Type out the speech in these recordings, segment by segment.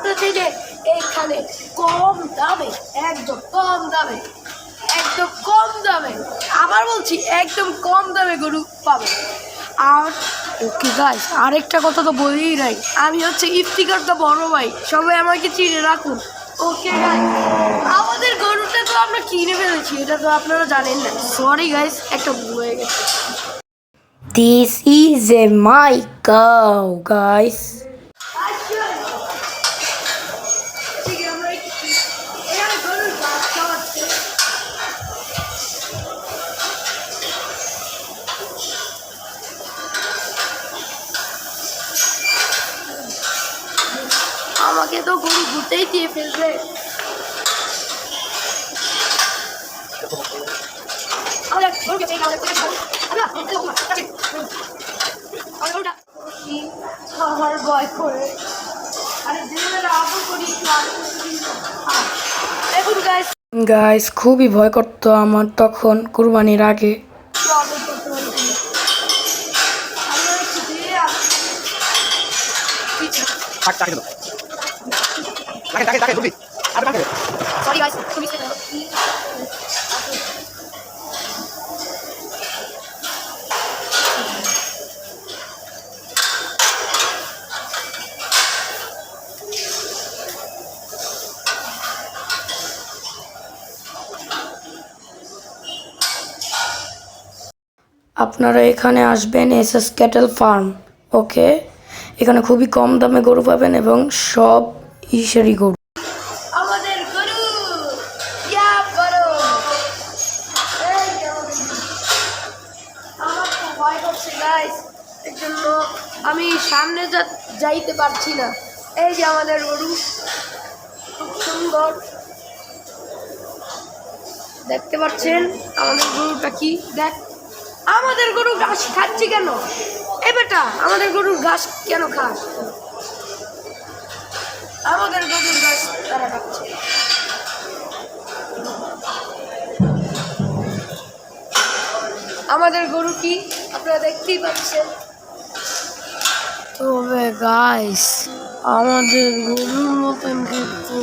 বলতেছি যে এইখানে কম দামে, একদম কম দামে, একদম কম দামে, আবার বলছি একদম কম দামে গরু পাবে। আর ওকে গাইস, আরেকটা কথা তো বলেই নাই, আমি হচ্ছে ইফতিকার তো বড় ভাই, সবাই আমাকে চিনে রাখুন। ওকে গাইস, আমাদের গরুটা তো আমরা কিনে ফেলেছি, এটা তো আপনারা জানেন না। সরি গাইস, একটা ভুল হয়ে গেছে। This is a my cow, guys. আমাকে তো গরু ঘুরতেই দিয়ে ফেলবে। আমার ভয় করে, আরে গাইস খুবই ভয় করতো আমার তখন কুরবানির আগে। Sorry guys, তুমি আপনারা এখানে আসবেন এসএস ক্যাটেল ফার্ম। ওকে, এখানে খুবই কম দামে গরু পাবেন এবং সব ইসেরই গরু। আমাদের গরু ইয়া বড়। আমার তো ভয় করছে গাইস, এর জন্য আমি সামনে যাইতে পারছি না। এই যে আমাদের গরু, খুব সুন্দর দেখতে পাচ্ছেন। আমাদের গরুটা কি দেখ, আমাদের গরু ঘাস খাচ্ছি কেন? এ বেটা, আমাদের গরুর ঘাস কেন খাস? আমাদের গরুর ঘাস তারা খাচ্ছে। আমাদের গরু কি আপনারা দেখতেই পাচ্ছেন। তবে গাইস, আমাদের গরুর মতন কিন্তু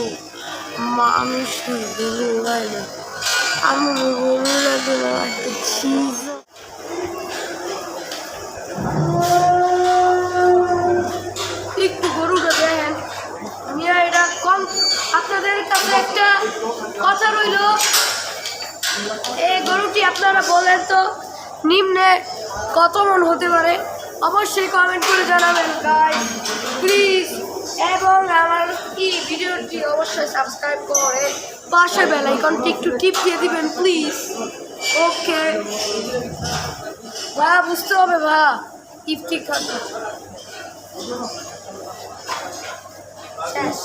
মানুষের গরু হয় না। আমাদের গরু লাগে না একটা চিজ। একটু গরুটা দেখেন মিয়া, এটা কম। আপনাদের কাছে একটা কথা রইল, এই গরুটি আপনারা বলেন তো নিম্নে কত মন হতে পারে? অবশ্যই কমেন্ট করে জানাবেন গাইস প্লিজ। এবং আমার কি ভিডিওটি অবশ্যই সাবস্ক্রাইব করে পাশে বেল আইকনটি একটু টিপ দিয়ে দিবেন প্লিজ। ওকে ভাইয়া, বুঝতে হবে ভাইয়া, ইফতি খাতা শেষ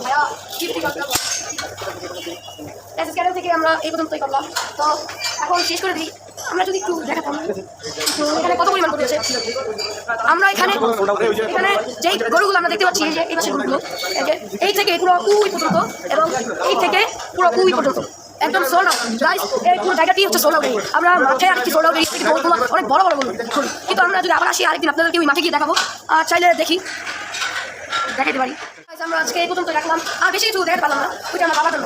ভাইয়া, ইফতি খাতা চ্যানেল থেকে আমরা এই পর্যন্তই করলাম। তো এখন শেষ করে দিই। আমরা যদি একটু দেখাতাম এখানে কত পরিমাণ গরু আছে। আমরা এখানে যেই গরুগুলো আমরা দেখতে পাচ্ছি, এই যে এই পাশের গরুগুলো, এই থেকে পুরো উই পর্যন্ত এবং এই থেকে পুরো উই পর্যন্ত একদম সোল্ড আউট গাইস। এই পুরো জায়গাটি হচ্ছে সোল্ড আউট। আমরা মাঠে আরেকটি সোল্ড আউট থেকে গরুগুলো অনেক বড় বড় গরু, কিন্তু আমরা যদি আবার আসি আরেকদিন আপনাদেরকে ওই মাঠে গিয়ে দেখাবো। আর চাইলে দেখাইতে পারি। আমরা আজকে এই পর্যন্ত রাখলাম, আর বেশি কিছু দেখাতে পারলাম না, ওইটা আমার বাবার জন্য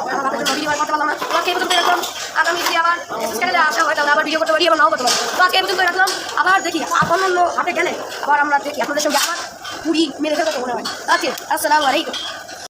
ভিডিও করতে পারলাম না। আজকে এই পর্যন্ত রাখলাম, আগামী যদি আবার চ্যানেলে আসা হয় তাহলে আবার ভিডিও করতে পারি, আবার নাও করতে পারি। তো আজকে এই পর্যন্ত রাখলাম, আবার দেখি অন্য হাটে গেলে আবার আমরা দেখি আপনাদের সঙ্গে আবার পুরি মেরে ফেলতে মনে হয়। আজকে আসসালামু আলাইকুম।